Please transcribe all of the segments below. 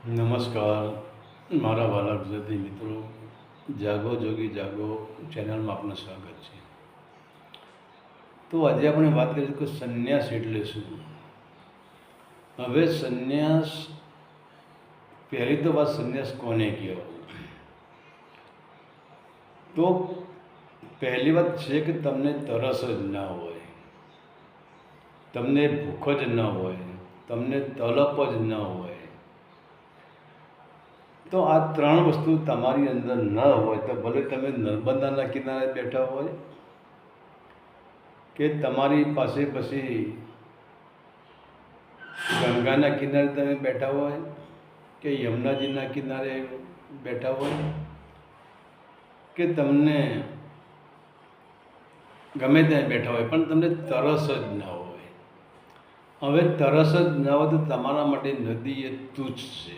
નમસ્કાર મારા વાલા ગુજરાતી મિત્રો, જાગો જોગી જાગો ચેનલમાં આપનું સ્વાગત છે. તો આજે આપણે વાત કરીશું કે સંન્યાસ એટલે શું. હવે સંન્યાસ, પહેલી તો વાત, સંન્યાસ કોને કહેવાય? તો પહેલી વાત છે કે તમને તરસ જ ના હોય, તમને ભૂખ જ ન હોય, તમને તલપ જ ન હોય. તો આ ત્રણ વસ્તુ તમારી અંદર ન હોય તો ભલે તમે નર્મદાના કિનારે બેઠા હોય કે તમારી પાસે પછી ગંગાના કિનારે તમે બેઠા હોય કે યમુનાજીના કિનારે બેઠા હોય કે તમને ગમે ત્યાં બેઠા હોય, પણ તમને તરસ જ ના હોય. હવે તરસ જ ના હોય તો તમારા માટે નદી એ તુચ્છ છે.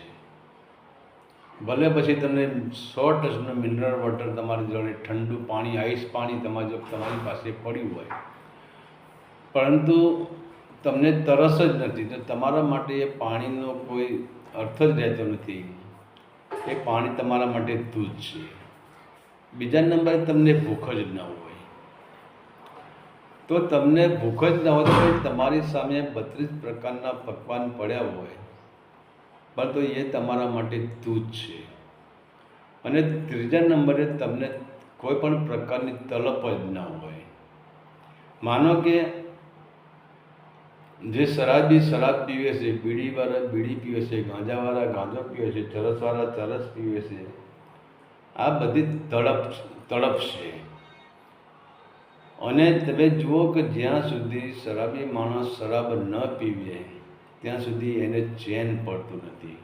ભલે પછી તમને 100% મિનરલ વોટર તમારી જોડે, ઠંડુ પાણી, આઈસ પાણી તમારી પાસે પડ્યું હોય, પરંતુ તમને તરસ જ નથી તો તમારા માટે એ પાણીનો કોઈ અર્થ જ રહેતો નથી. એ પાણી તમારા માટે તુચ્છ છે. બીજા નંબરે તમને ભૂખ જ ન હોય. તો તમને ભૂખ જ ન હોય તો તમારી સામે 32 પ્રકારના પકવાન પડ્યા હોય, પરંતુ એ તમારા માટે તુચ્છ છે. અને ત્રીજા નંબરે તમને કોઈ પણ પ્રકારની તલપ જ ન હોય. માનો કે જે શરાબી શરાબ પીવે છે, બીડીવાળા બીડી પીવે છે, ગાંજાવાળા ગાંજો પીવે છે, ચરસવાળા ચરસ પીવે છે, આ બધી તડપ છે. અને તમે જુઓ કે જ્યાં સુધી શરાબી માણસ શરાબ ન પીવે ત્યાં સુધી એને ચેન પડતું નથી.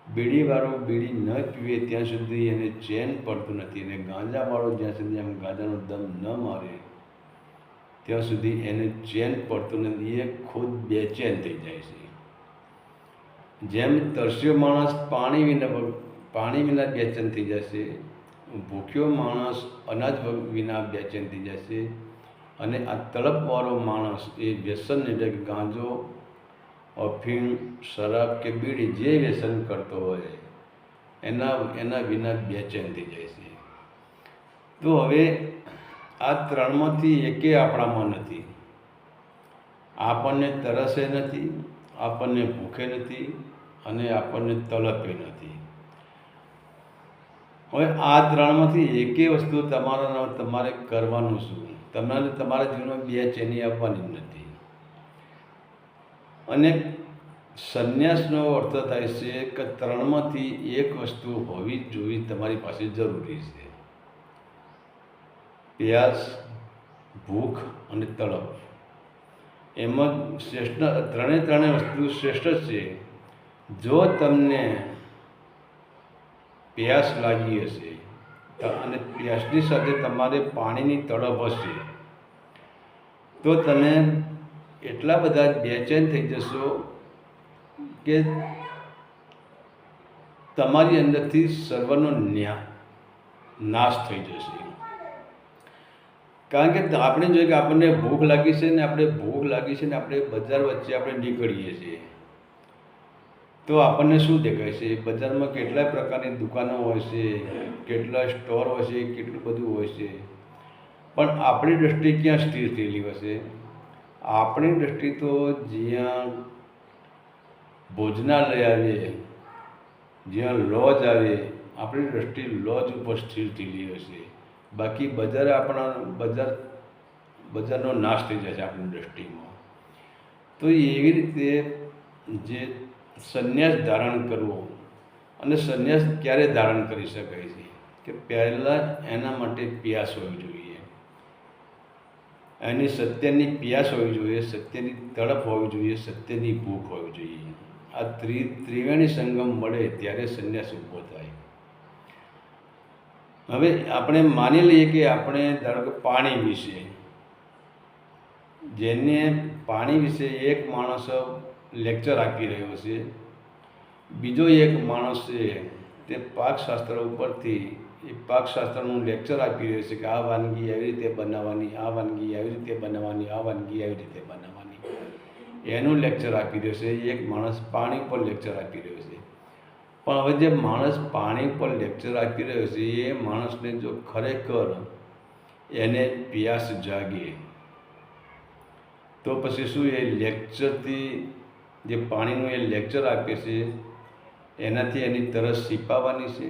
બીડીવાળો બીડી ન પીવે ત્યાં સુધી એને ચેન પડતું નથી. અને ગાંજાવાળો જ્યાં સુધી આમ ગાંજાનો દમ ન મારે ત્યાં સુધી એને ચેન પડતું નથી. એ ખુદ બેચેન થઈ જાય છે. જેમ તરસ્યો માણસ પાણી વિના બેચેન થઈ જશે, ભૂખ્યો માણસ અનાજ વિના બેચેન થઈ જશે, અને આ તડપવાળો માણસ એ વ્યસન એટલે કે ગાંજો, અફીણ, શરાબ કે બીડી જે વ્યસન કરતો હોય એના વિના બેચેન થઈ જાય છે. તો હવે આ ત્રણમાંથી એકે આપણામાં નથી. આપણને તરસે નથી, આપણને ભૂખે નથી, અને આપણને તલપે નથી. હવે આ ત્રણમાંથી એકે વસ્તુ તમારે કરવાનું શું? તમારા જીવનમાં બેચેની આવવાની નથી. અને સંન્યાસનો અર્થ થાય છે કે ત્રણમાંથી એક વસ્તુ હોવી જ જોઈએ તમારી પાસે, જરૂરી છે. પ્યાસ, ભૂખ અને તડપ. એમાં ત્રણે વસ્તુ શ્રેષ્ઠ છે. જો તમને પ્યાસ લાગી હશે અને પ્યાસની સાથે તમારે પાણીની તડપ હશે તો તમે એટલા બધા બેચેન થઈ જશો કે તમારી અંદરથી સર્વનો નાશ થઈ જશે. કારણ કે આપણે જોઈએ કે આપણને ભૂખ લાગી છે ને આપણે બજાર વચ્ચે આપણે નીકળીએ છીએ તો આપણને શું દેખાય છે? બજારમાં કેટલા પ્રકારની દુકાનો હોય છે, કેટલા સ્ટોર હોય છે, કેટલું બધું હોય છે, પણ આપણી દૃષ્ટિ ક્યાં સ્થિર થયેલી હશે? આપણી દૃષ્ટિ તો જ્યાં ભોજનાલય આવે, જ્યાં લોજ આવે, આપણી દૃષ્ટિ લોજ ઉપર સ્થિર થયેલી હશે. બાકી બજારનો નાશ થઈ જાય છે આપણી દૃષ્ટિમાં. તો એવી રીતે જે સંન્યાસ ધારણ કરવો, અને સંન્યાસ ક્યારે ધારણ કરી શકાય છે કે પહેલાં એના માટે પ્યાસ હોવી જોઈએ, એની સત્યની પ્યાસ હોવી જોઈએ, સત્યની તડપ હોવી જોઈએ, સત્યની ભૂખ હોવી જોઈએ. આ ત્રિવેણી સંગમ મળે ત્યારે સંન્યાસ ઊભો થાય. હવે આપણે માની લઈએ કે આપણે ધારો કે પાણી વિશે એક માણસ લેક્ચર આપી રહ્યો છે, બીજો એક માણસ છે તે પાકશાસ્ત્ર ઉપરથી એ પાકશાસ્ત્રનું લેક્ચર આપી રહ્યો છે કે આ વાનગી આવી રીતે બનાવવાની, આ વાનગી આવી રીતે બનાવવાની, આ વાનગી આવી રીતે બનાવવાની, એનું લેક્ચર આપી રહ્યો છે. એક માણસ પાણી પર લેક્ચર આપી રહ્યો છે. પણ હવે જે માણસ પાણી પર લેક્ચર આપી રહ્યો છે એ માણસને જો ખરેખર એને પ્યાસ જાગે તો પછી શું એ લેક્ચરથી જે પાણીનું એ લેક્ચર આપે છે એનાથી એની તરસ છીપાવાની છે?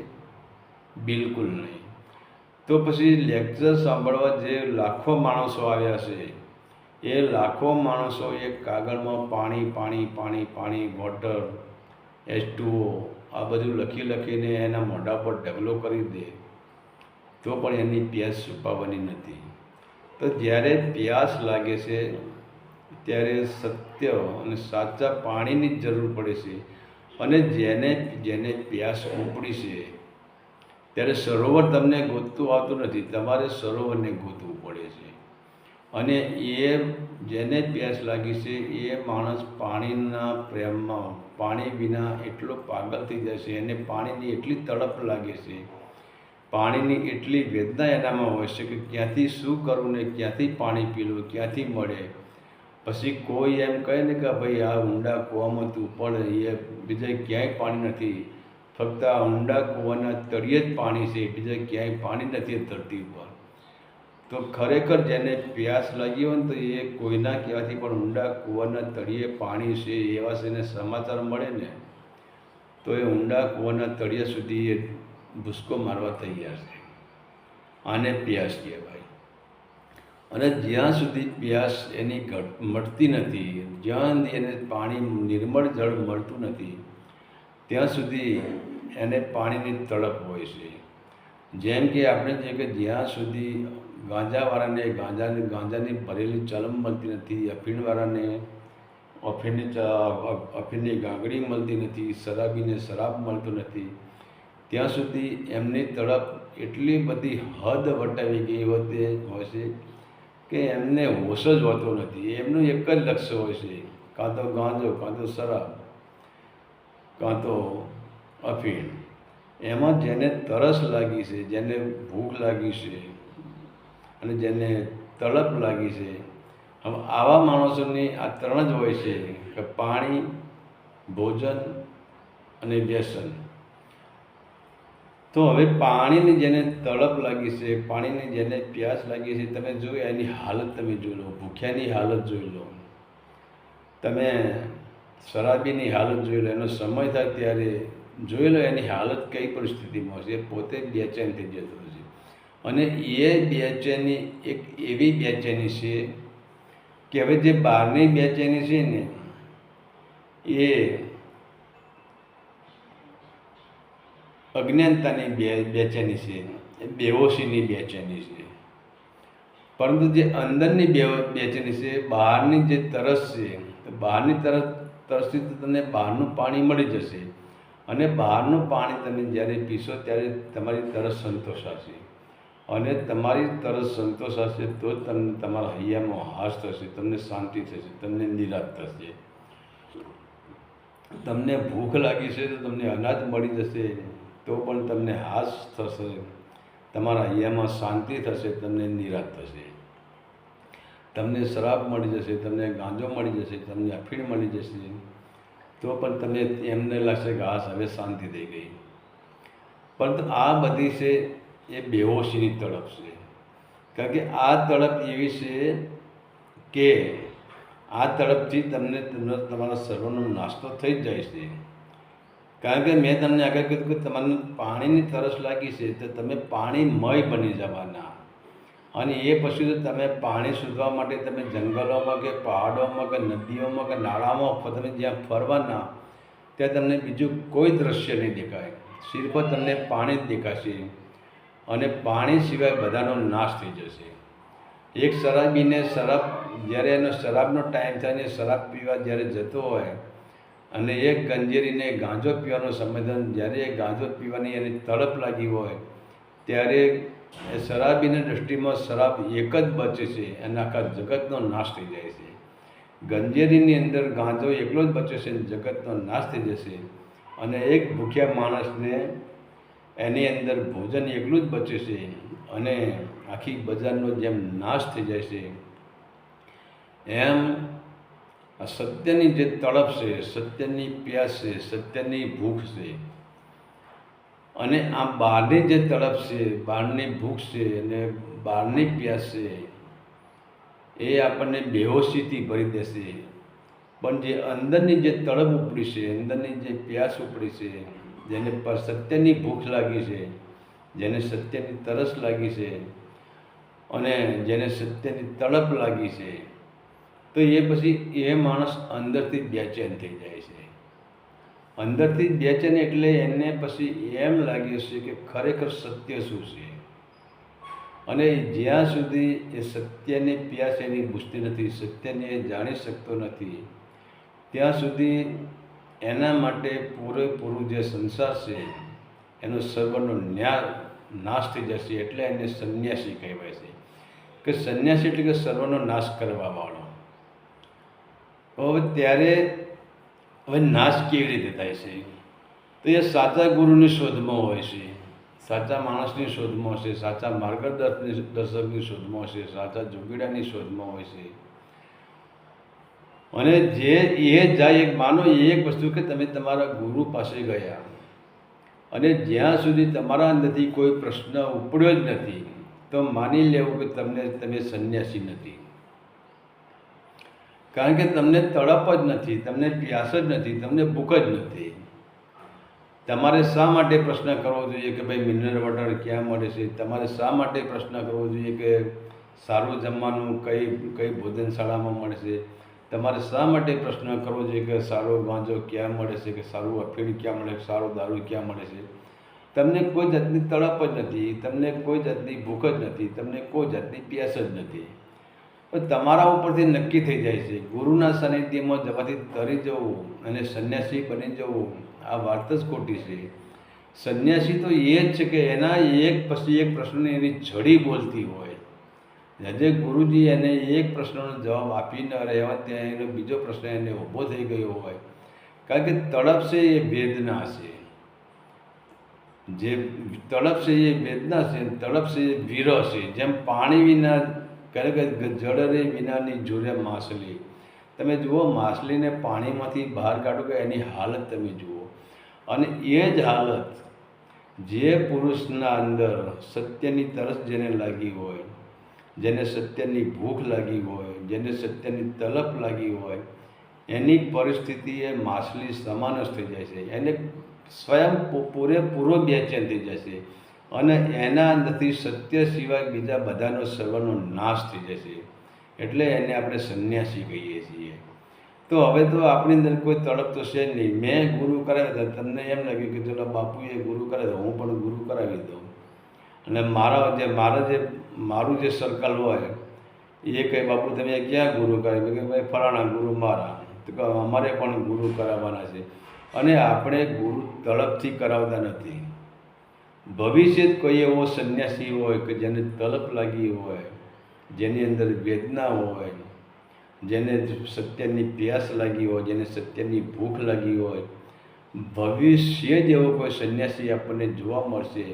બિલકુલ નહીં. તો પછી લેક્ચર સાંભળવા જે લાખો માણસો આવ્યા છે એ લાખો માણસો એક કાગળમાં પાણી પાણી પાણી પાણી વોટર H2O આ બધું લખીને એના મોઢા પર ઢગલો કરી દે તો પણ એની પ્યાસ છુપાવવાની નથી. તો જ્યારે પ્યાસ લાગે છે ત્યારે સત્ય અને સાચા પાણીની જ જરૂર પડે છે. અને જેને પ્યાસ ઉપડી છે ત્યારે સરોવર તમને ગોતતું આવતું નથી, તમારે સરોવરને ગોતવું પડે છે. અને એ જેને પ્યાસ લાગી છે એ માણસ પાણીના પ્રેમમાં પાણી વિના એટલો પાગલ થઈ જાય છે, એને પાણીની એટલી તડપ લાગે છે, પાણીની એટલી વેદના એનામાં હોય છે કે ક્યાંથી શું કરવું ને ક્યાંથી પાણી પીવું, ક્યાંથી મળે. પછી કોઈ એમ કહે ને કે ભાઈ આ ઊંડા કૂવામાં તું પણ એ બીજે ક્યાંય પાણી નથી, ફક્ત આ ઊંડા કૂવાના તળિયે જ પાણી છે, બીજે ક્યાંય પાણી નથી ધરતી પર. તો ખરેખર જેને પ્યાસ લાગી હોય ને તો એ કોઈના કહેવાથી પણ ઊંડા કૂવાના તળિયે પાણી છે એવા એને સમાચાર મળે ને તો એ ઊંડા કૂવાના તળિયા સુધી એ ભૂસકો મારવા તૈયાર છે. આને પ્યાસ કહેવાય. અને જ્યાં સુધી પ્યાસ એની મટતી નથી, જ્યાં એને પાણી નિર્મળ જળ મળતું નથી ત્યાં સુધી એને પાણીની તડપ હોય છે. જેમ કે આપણે જે કે જ્યાં સુધી ગાંજાવાળાને ગાંજાની ભરેલી ચલમ મળતી નથી, અફીણવાળાને અફીણની ગાંગડી મળતી નથી, શરાબીને શરાબ મળતું નથી, ત્યાં સુધી એમની તડપ એટલી બધી હદ વટાવી ગઈ હોય છે કે એમને હોશ જ હોતો નથી. એમનું એક જ લક્ષ્ય હોય છે, કાં તો ગાંજો, કાં તો શરાબ, કાં તો અફીણ. એમાં જેને તરસ લાગી છે, જેને ભૂખ લાગી છે અને જેને તડપ લાગી છે, હવે આવા માણસોની આ ત્રણ જ હોય છે કે પાણી, ભોજન અને વ્યસન. તો હવે પાણીની જેને તડપ લાગી છે, પાણીની જેને પ્યાસ લાગી છે, તમે જોઈ એની હાલત તમે જોઈ લો, ભૂખ્યાની હાલત જોઈ લો, તમે શરાબીની હાલત જોઈ લો, એનો સમય થાય ત્યારે જોઈ લો એની હાલત કઈ પરિસ્થિતિમાં છે. પોતે બેચેન થઈ જતો છે. અને એ બેચેની એક એવી બેચેની છે કે હવે જે બહારની બેચેની છે ને એ અજ્ઞાનતાની બેચેની છે, એ બેહોશીની બેચેની છે. પરંતુ જે અંદરની બેચેની છે, બહારની જે તરસ છે, બહારની તરસથી તો તમને બહારનું પાણી મળી જશે. અને બહારનું પાણી તમે જ્યારે પીશો ત્યારે તમારી તરસ સંતોષાશે. અને તમારી તરસ સંતોષાશે તો જ તમને તમારા હૈયામાં હાશ થશે, તમને શાંતિ થશે, તમને નિરાશ થશે. તમને ભૂખ લાગી છે તો તમને અનાજ મળી જશે તો પણ તમને હાશ થશે, તમારા હૈયામાં શાંતિ થશે, તમને નિરાશ થશે. તમને શરાબ મળી જશે, તમને ગાંજો મળી જશે, તમને અફીણ મળી જશે તો પણ તમને એમને લાગશે કે હાશ હવે શાંતિ થઈ ગઈ. પરંતુ આ બધી છે એ બેહોશીની તડપ છે. કારણ કે આ તડપ એવી છે કે આ તડપથી તમને તમારા સર્વનો નાસ્તો થઈ જ જાય છે. કારણ કે મેં તમને આગળ કીધું કે તમને પાણીની તરસ લાગી છે તો તમે પાણીમય બની જવાના. અને એ પછી તો તમે પાણી શોધવા માટે તમે જંગલોમાં કે પહાડોમાં કે નદીઓમાં કે નાળામાં તમે જ્યાં ફરવાના ત્યાં તમને બીજું કોઈ દ્રશ્ય નહીં દેખાય, સિર્ફ તમને પાણી જ દેખાશે. અને પાણી સિવાય બધાનો નાશ થઈ જશે. એક શરાબીને શરાબ જ્યારે એનો શરાબનો ટાઈમ થાય ને શરાબ પીવા જ્યારે જતો હોય અને એક ગંજેરીને ગાંજો પીવાનો સમય થાય, જ્યારે એ ગાંજો પીવાની એની તડપ લાગી હોય ત્યારે એ શરાબીની દૃષ્ટિમાં શરાબ એક જ બચે છે અને આખા જગતનો નાશ થઈ જાય છે. ગંજેરીની અંદર ગાંજો એકલો જ બચે છે અને જગતનો નાશ થઈ જશે. અને એક ભૂખ્યા માણસને એની અંદર ભોજન એકલું જ બચે છે અને આખી બજારનો જેમ નાશ થઈ જાય છે એમ આ સત્યની જે તડપ છે, સત્યની પ્યાસ છે, સત્યની ભૂખ છે અને આ બહારની જે તડપ છે, બહારની ભૂખ છે અને બહારની પ્યાસ છે એ આપણને બેહોશીથી ભરી દેશે. પણ જે અંદરની જે તડપ ઉપડી છે, અંદરની જે પ્યાસ ઉપડી છે, જેને પર સત્યની ભૂખ લાગી છે, જેને સત્યની તરસ લાગી છે અને જેને સત્યની તડપ લાગી છે, તો એ પછી એ માણસ અંદરથી બેચેન થઈ જાય છે. અંદરથી બેચેન એટલે એને પછી એમ લાગે છે કે ખરેખર સત્ય શું છે. અને જ્યાં સુધી એ સત્યની પ્યાસ એની બુઝતી નથી, સત્યને એ જાણી શકતો નથી, ત્યાં સુધી એના માટે પૂરેપૂરું જે સંસાર છે એનો સર્વનો નાશ થઈ જશે. એટલે એને સંન્યાસી કહેવાય છે કે સંન્યાસી એટલે કે સર્વનો નાશ કરવાવાળો. હવે ત્યારે હવે નાશ કેવી રીતે થાય છે? તો એ સાચા ગુરુની શોધમાં હોય છે, સાચા માણસની શોધમાં છે, સાચા માર્ગદર્શકની શોધમાં છે, સાચા જોગીડાની શોધમાં હોય છે. અને જે એ જાય, માનો એક વસ્તુ કે તમે તમારા ગુરુ પાસે ગયા અને જ્યાં સુધી તમારા અંદરથી કોઈ પ્રશ્ન ઉપડ્યો જ નથી, તો માની લેવું કે તમે સંન્યાસી નથી. કારણ કે તમને તડપ જ નથી, તમને પ્યાસ જ નથી, તમને ભૂખ જ નથી. તમારે શા માટે પ્રશ્ન કરવો જોઈએ કે ભાઈ મિનરલ વોટર ક્યાં મળે છે? તમારે શા માટે પ્રશ્ન કરવો જોઈએ કે સારું જમવાનું કઈ ભોજનશાળામાં મળે છે? તમારે શા માટે પ્રશ્ન કરવો જોઈએ કે સારો ગાંજો ક્યાં મળે છે, કે સારું અફીણ ક્યાં મળે છે, સારો દારૂ ક્યાં મળે છે? તમને કોઈ જાતની તડપ જ નથી, તમને કોઈ જાતની ભૂખ જ નથી, તમને કોઈ જાતની પ્યાસ જ નથી. પણ તમારા ઉપરથી નક્કી થઈ જાય છે, ગુરુના સાનિધ્યમાં જવાથી તરી જવું અને સંન્યાસી બની જવું આ વાત જ ખોટી છે. સંન્યાસી તો એ જ છે કે એના એક પછી એક પ્રશ્નની એની જડી બોલતી હોય. જે ગુરુજી એને એક પ્રશ્નનો જવાબ આપી ન રહ્યા ત્યાં એનો બીજો પ્રશ્ન એને ઊભો થઈ ગયો હોય. કારણ કે તડપ છે એ વેદના છે, જે તડપ છે એ વેદના છે, તડપ છે એ વિરહ છે. જેમ પાણી વિના કે જળરે વિનાની જોડે માછલી. તમે જુઓ માછલીને પાણીમાંથી બહાર કાઢો કે એની હાલત તમે જુઓ. અને એ જ હાલત જે પુરુષના અંદર સત્યની તરસ જેને લાગી હોય, જેને સત્યની ભૂખ લાગી હોય, જેને સત્યની તલપ લાગી હોય, એની પરિસ્થિતિ એ માછલી સમાન જ થઈ જાય છે. એને સ્વયં પૂરેપૂરો બેચેન થઈ જશે અને એના અંદરથી સત્ય સિવાય બીજા બધાનો સર્વનો નાશ થઈ જશે. એટલે એને આપણે સંન્યાસી કહીએ છીએ. તો હવે તો આપણી અંદર કોઈ તડપ તો છે જ નહીં. મેં ગુરુ કરાવ્યા હતા, તમને એમ લાગ્યું કે ચલો બાપુએ ગુરુ કરાવ્યા, હું પણ ગુરુ કરાવી દઉં. અને મારું જે સર્કલ હોય એ કહે બાપુ તમે ક્યાં ગુરુ કરાવી? કે ભાઈ ફલાણા ગુરુ મારા. તો કે અમારે પણ ગુરુ કરાવવાના છે. અને આપણે ગુરુ તડપથી કરાવતા નથી. ભવિષ્ય જ કોઈ એવો સંન્યાસી હોય કે જેને તલપ લાગી હોય, જેની અંદર વેદના હોય, જેને સત્યની પ્યાસ લાગી હોય, જેને સત્યની ભૂખ લાગી હોય, ભવિષ્ય જ એવો કોઈ સંન્યાસી આપણને જોવા મળશે.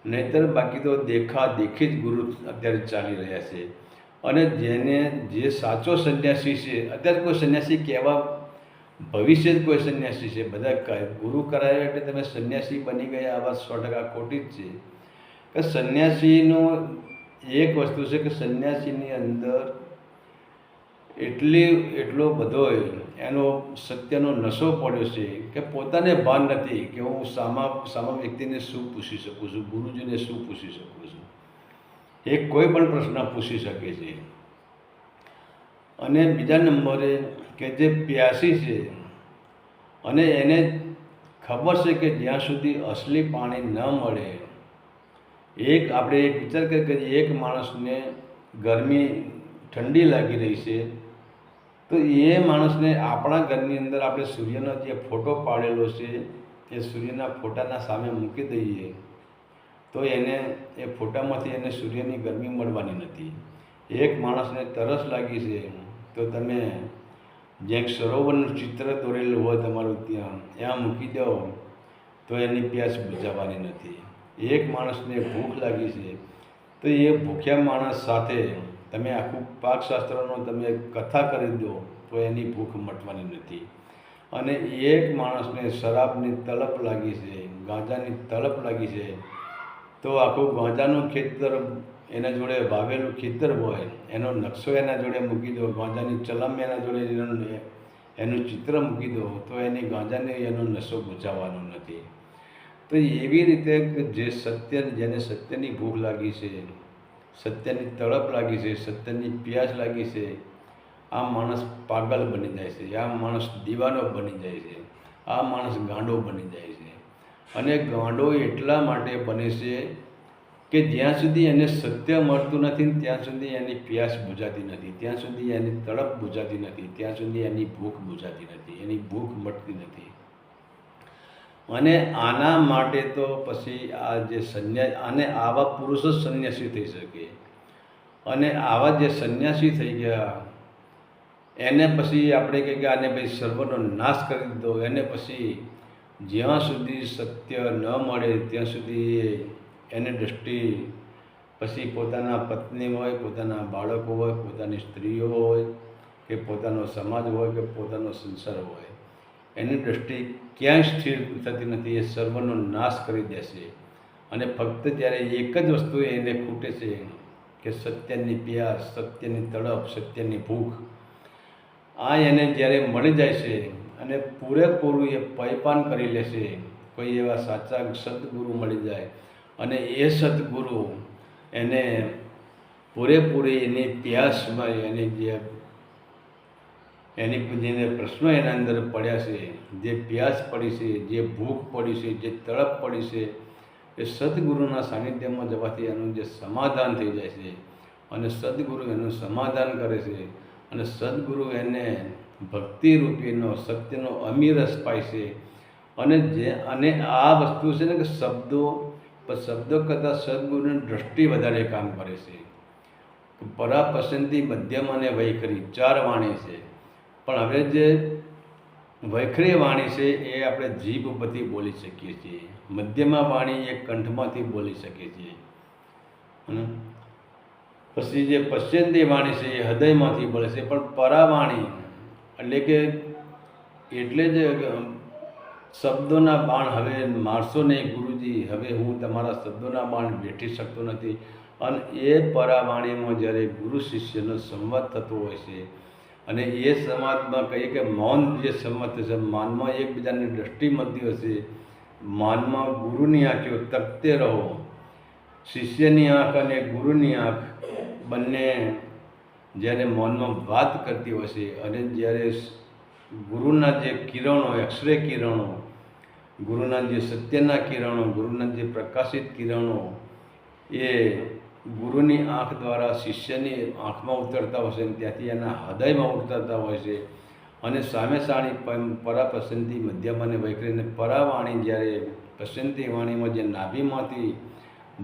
નહીંતર બાકી તો દેખાદેખી જ ગુરુ અત્યારે ચાલી રહ્યા છે. અને જે સાચો સંન્યાસી છે, અત્યારે કોઈ સંન્યાસી કહેવા ભવિષ્ય જ કોઈ સંન્યાસી છે. બધા ગુરુ કરાવે એટલે તમે સંન્યાસી બની ગયા, આ વાત 100% ખોટી જ છે. કે સંન્યાસીનું એક વસ્તુ છે કે સંન્યાસીની અંદર એટલો બધો એનો સત્યનો નશો પડ્યો છે કે પોતાને ભાન નથી કે હું સામા વ્યક્તિને શું પૂછી શકું છું, ગુરુજીને શું પૂછી શકું છું. એ કોઈ પણ પ્રશ્ન પૂછી શકે છે. અને બીજા નંબરે કે જે પ્યાસી છે અને એને ખબર છે કે જ્યાં સુધી અસલી પાણી ન મળે, આપણે એક વિચાર કરીએ કે એક માણસને ગરમી ઠંડી લાગી રહી છે, તો એ માણસને આપણા ઘરની અંદર આપણે સૂર્યનો જે ફોટો પાડેલો છે એ સૂર્યના ફોટાના સામે મૂકી દઈએ તો એ ફોટામાંથી એને સૂર્યની ગરમી મળવાની નથી. એક માણસને તરસ લાગી છે તો તમે જ્યાં સરોવરનું ચિત્ર દોરેલું હોય તમારું ત્યાં મૂકી દો તો એની પ્યાસ બુઝાવવાની નથી. એક માણસને ભૂખ લાગી છે તો એ ભૂખ્યા માણસ સાથે તમે આખું પાકશાસ્ત્રનો તમે કથા કરી દો તો એની ભૂખ મટવાની નથી. અને એક માણસને શરાબની તલપ લાગી છે, ગાંજાની તલપ લાગી છે, તો આખું ગાંજાનું ખેતર એના જોડે વાવેલું ખેતર હોય, એનો નકશો એના જોડે મૂકી દો, ગાંજાની ચલમ એના જોડે એનું ચિત્ર મૂકી દો, તો એની ગાંજાને એનો નશો બુઝાવવાનો નથી. તો એવી રીતે જે જેને સત્યની ભૂખ લાગી છે, સત્યની તડપ લાગી છે, સત્યની પ્યાસ લાગી છે, આ માણસ પાગલ બની જાય છે, આ માણસ દીવાનો બની જાય છે, આ માણસ ગાંડો બની જાય છે. અને ગાંડો એટલા માટે બને છે કે જ્યાં સુધી એને સત્ય મળતું નથી ત્યાં સુધી એની પ્યાસ બુઝાતી નથી, ત્યાં સુધી એની તડપ બુઝાતી નથી, ત્યાં સુધી એની ભૂખ બુઝાતી નથી, એની ભૂખ મટતી નથી. અને આના માટે તો પછી આ જે આને આવા પુરુષો જ સંન્યાસી થઈ શકે. અને આવા જે સંન્યાસી થઈ ગયા એને પછી આપણે કહીએ કે આને ભાઈ સર્વનો નાશ કરી દીધો. એને પછી જ્યાં સુધી સત્ય ન મળે ત્યાં સુધી એની દૃષ્ટિ પછી પોતાના પત્ની હોય, પોતાના બાળકો હોય, પોતાની સ્ત્રીઓ હોય, કે પોતાનો સમાજ હોય, કે પોતાનો સંસાર હોય, એની દૃષ્ટિ ક્યાંય સ્થિર થતી નથી. એ સર્વનો નાશ કરી દેશે. અને ફક્ત જ્યારે એક જ વસ્તુ એને ખૂટે છે કે સત્યની પ્યાસ, સત્યની તડપ, સત્યની ભૂખ, આ એને જ્યારે મળી જાય છે અને પૂરેપૂરું એ પયપાન કરી લેશે, કોઈ એવા સાચા સદગુરુ મળી જાય અને એ સદગુરુ એને પૂરેપૂરી એની પ્યાસમાં એની જેને પ્રશ્નો એના અંદર પડ્યા છે, જે પ્યાસ પડી છે, જે ભૂખ પડી છે, જે તડપ પડી છે, એ સદગુરુના સાનિધ્યમાં જવાથી એનું જે સમાધાન થઈ જાય છે. અને સદગુરુ એનું સમાધાન કરે છે અને સદગુરુ એને ભક્તિરૂપીનો સત્યનો અમીરસ પાય છે. અને આ વસ્તુ છે ને કે શબ્દો કરતાં સદગુરુની દૃષ્ટિ વધારે કામ કરે છે. પરાપસંતી, મધ્યમ અને વૈખરી 4 વાણી છે. પણ હવે જે વૈખરી વાણી છે એ આપણે જીભ ઉપરથી બોલી શકીએ છીએ, મધ્યમાં વાણી એ કંઠમાંથી બોલી શકીએ છીએ, પછી જે પશ્ચિંતી વાણી છે એ હૃદયમાંથી બોલે છે. પણ પરાવાણી એટલે જ શબ્દોના બાણ હવે મારશો નહીં ગુરુજી, હવે હું તમારા શબ્દોના બાણ વેઠી શકતો નથી. અને એ પરાવાણીમાં જ્યારે ગુરુ શિષ્યનો સંવાદ થતો હોય છે અને એ સંવાદમાં કહીએ કે મૌન જે સંવાદ છે, માનમાં એકબીજાની દૃષ્ટિ મળતી હશે, માનમાં ગુરુની આંખો તકતે રહો, શિષ્યની આંખ અને ગુરુની આંખ બંને જ્યારે મૌનમાં વાત કરતી હોય છે અને જ્યારે ગુરુના જે કિરણો, અક્ષરે કિરણો, ગુરુના જે સત્યના કિરણો, ગુરુના જે પ્રકાશિત કિરણો એ ગુરુની આંખ દ્વારા શિષ્યની આંખમાં ઉતરતા હોય છે, ત્યાંથી એના હૃદયમાં ઉતરતા હોય છે. અને સામે સાણી પરાપસંતી, મધ્યમ અને વૈખરી, પરાવાણી જ્યારે પસંતી વાણીમાં જે નાભીમાંથી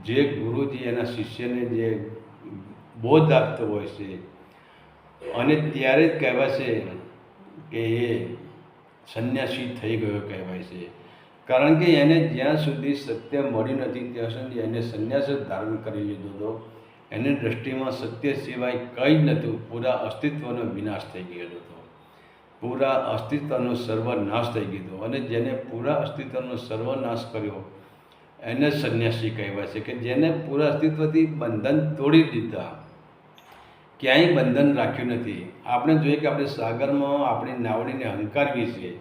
જે ગુરુજી એના શિષ્યને જે બોધ આપતો હોય છે અને ત્યારે જ કહેવાય છે કે એ સંન્યાસી થઈ ગયો કહેવાય છે. કારણ કે એને જ્યાં સુધી સત્ય મળ્યું નથી ત્યાં સુધી એને સંન્યાસ જ ધારણ કરી લીધો હતો. એની દૃષ્ટિમાં સત્ય સિવાય કંઈ જ નહોતું. પૂરા અસ્તિત્વનો વિનાશ થઈ ગયેલો હતો, પૂરા અસ્તિત્વનો સર્વનાશ થઈ ગયો. અને જેને પૂરા અસ્તિત્વનો સર્વનાશ કર્યો એને સંન્યાસી કહેવાય છે, કે જેને પૂરા અસ્તિત્વથી બંધન તોડી દીધા, ક્યાંય બંધન રાખ્યું નથી. આપણે જોઈએ કે આપણે સાગરમાં આપણી નાવડીને હંકારવી છીએ,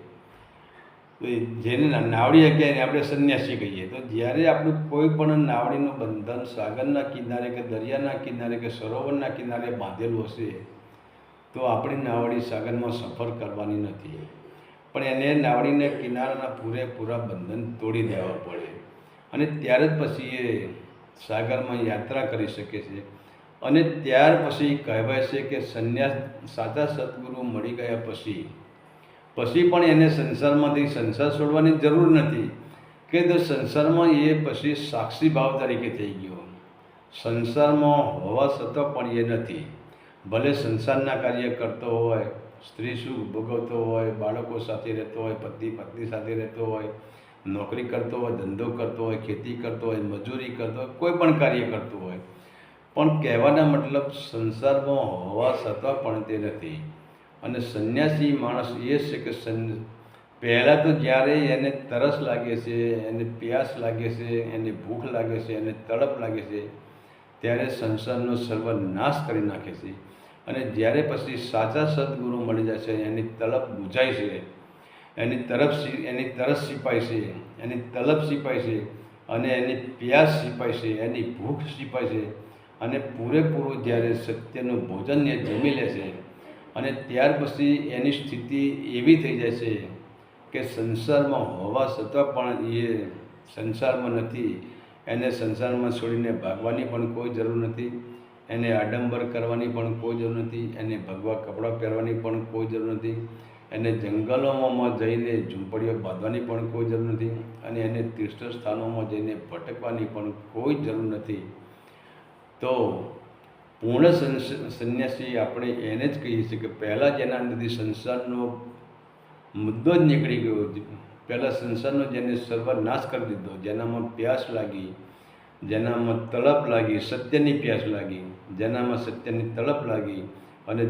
જેને નાવડી હકીએ એને આપણે સંન્યાસી કહીએ. તો જ્યારે આપણું કોઈ પણ નાવડીનું બંધન સાગરના કિનારે કે દરિયાના કિનારે કે સરોવરના કિનારે બાંધેલું હશે તો આપણી નાવડી સાગરમાં સફર કરવાની નથી. પણ એને નાવડીને કિનારાના પૂરેપૂરા બંધન તોડી દેવા પડે અને ત્યારે જ પછી એ સાગરમાં યાત્રા કરી શકે છે. અને ત્યાર પછી કહેવાય છે કે સંન્યાસ, સાચા સદગુરુ મળી ગયા પછી પણ એને સંસારમાંથી સંસાર છોડવાની જરૂર નથી, કે તો સંસારમાં એ પછી સાક્ષી ભાવ તરીકે થઈ ગયો. સંસારમાં હોવા છતાં પણ એ નથી. ભલે સંસારના કાર્ય કરતો હોય, સ્ત્રી સુખ ભોગવતો હોય, બાળકો સાથે રહેતો હોય, પત્ની સાથે રહેતો હોય, નોકરી કરતો હોય, ધંધો કરતો હોય, ખેતી કરતો હોય, મજૂરી કરતો હોય, કોઈ પણ કાર્ય કરતો હોય, પણ કહેવાના મતલબ સંસારમાં હોવા છતાં પણ તે નથી. અને સંન્યાસી માણસ એ છે કે પહેલાં તો જ્યારે એને તરસ લાગે છે, એને પ્યાસ લાગે છે, એને ભૂખ લાગે છે, એને તડપ લાગે છે, ત્યારે સંસારનો સર્વનાશ કરી નાખે છે. અને જ્યારે પછી સાચા સદગુરુ મળી જાય છે, એની તલપ બુઝાય છે, એની તરસ સિપાય છે, એની તલપ સિપાય છે, અને એની પ્યાસ સિપાય છે, એની ભૂખ સિપાય છે, અને પૂરેપૂરું જ્યારે સત્યનું ભોજન એ જમી લે છે, અને ત્યાર પછી એની સ્થિતિ એવી થઈ જાય છે કે સંસારમાં હોવા છતાં પણ એ સંસારમાં નથી. એને સંસારમાં છોડીને ભાગવાની પણ કોઈ જરૂર નથી, એને આડંબર કરવાની પણ કોઈ જરૂર નથી, એને ભગવા કપડાં પહેરવાની પણ કોઈ જરૂર નથી, એને જંગલોમાં જઈને ઝૂંપડીઓ બાંધવાની પણ કોઈ જરૂર નથી, અને એને તીર્થ સ્થાનોમાં જઈને ભટકવાની પણ કોઈ જરૂર નથી. તો પૂર્ણ સંન્યાસી આપણે એને જ કહીએ છીએ કે પહેલાં જેના અંદરથી સંસારનો મુદ્દો જ નીકળી ગયો, પહેલાં સંસારનો જેને સર્વનાશ કરી દીધો, જેનામાં પ્યાસ લાગી, જેનામાં તલપ લાગી, સત્યની પ્યાસ લાગી, જેનામાં સત્યની તલપ લાગી, અને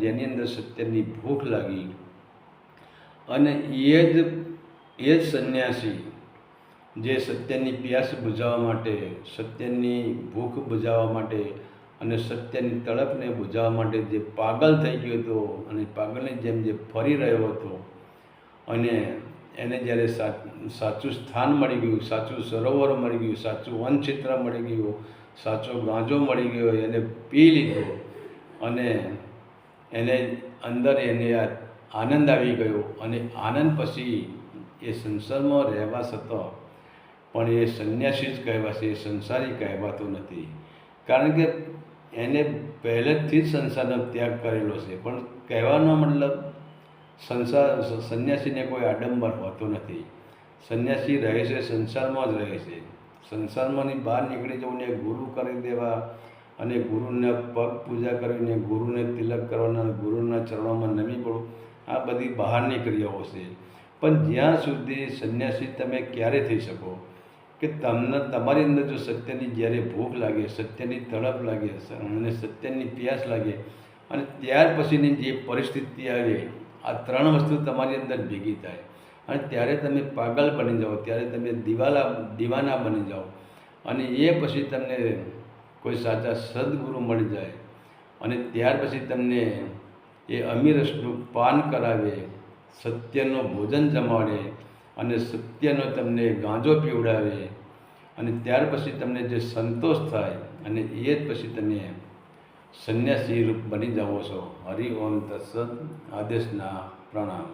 જેની અંદર સત્યની ભૂખ લાગી, અને એ જ સંન્યાસી જે સત્યની પ્યાસ બુઝાવવા માટે, સત્યની ભૂખ બુઝાવવા માટે અને સત્યની તડપને બુઝાવવા માટે જે પાગલ થઈ ગયો હતો, અને પાગલની જેમ જે ફરી રહ્યો હતો, અને એને જ્યારે સાચું સ્થાન મળી ગયું, સાચું સરોવર મળી ગયું, સાચું વનક્ષેત્ર મળી ગયું, સાચો ગાંજો મળી ગયો, એને પી લીધો, અને એને અંદર એને આનંદ આવી ગયો, અને આનંદ પછી એ સંસારમાં રહેવા છતાં પણ એ સંન્યાસી જ કહેવાશે, એ સંસારી કહેવાતો નથી. કારણ કે એને પહેલેથી જ સંસારનો ત્યાગ કરેલો છે. પણ કહેવાનો મતલબ સંન્યાસીને કોઈ આડંબર હોતો નથી. સંન્યાસી રહે છે સંસારમાં જ રહે છે. સંસારમાંની બહાર નીકળી જવું ને ગુરુ કરી દેવા, અને ગુરુને પગ પૂજા કરીને ગુરુને તિલક કરવાના, ગુરુના ચરણોમાં નમી પડવું, આ બધી બહારની ક્રિયાઓ છે. પણ જ્યાં સુધી સંન્યાસી તમે ક્યારે થઈ શકો કે તમારી અંદર જો સત્યની જ્યારે ભૂખ લાગે, સત્યની તડપ લાગે, અને સત્યની પ્યાસ લાગે, અને ત્યાર પછીની જે પરિસ્થિતિ આવે, આ ત્રણ વસ્તુ તમારી અંદર ભેગી થાય, અને ત્યારે તમે પાગલ બની જાઓ, ત્યારે તમે દીવાના બની જાઓ, અને એ પછી તમને કોઈ સાચા સદગુરુ મળી જાય, અને ત્યાર પછી તમને એ અમીરસનું પાન કરાવે, સત્યનું ભોજન જમાડે, અને સત્યનો તમને ગાંજો પીવડાવે, અને ત્યાર પછી તમને જે સંતોષ થાય, અને એ જ પછી તમે સંન્યાસી રૂપ બની જાઓ છો. હરિ ઓમ તત્સત. આદેશના પ્રણામ.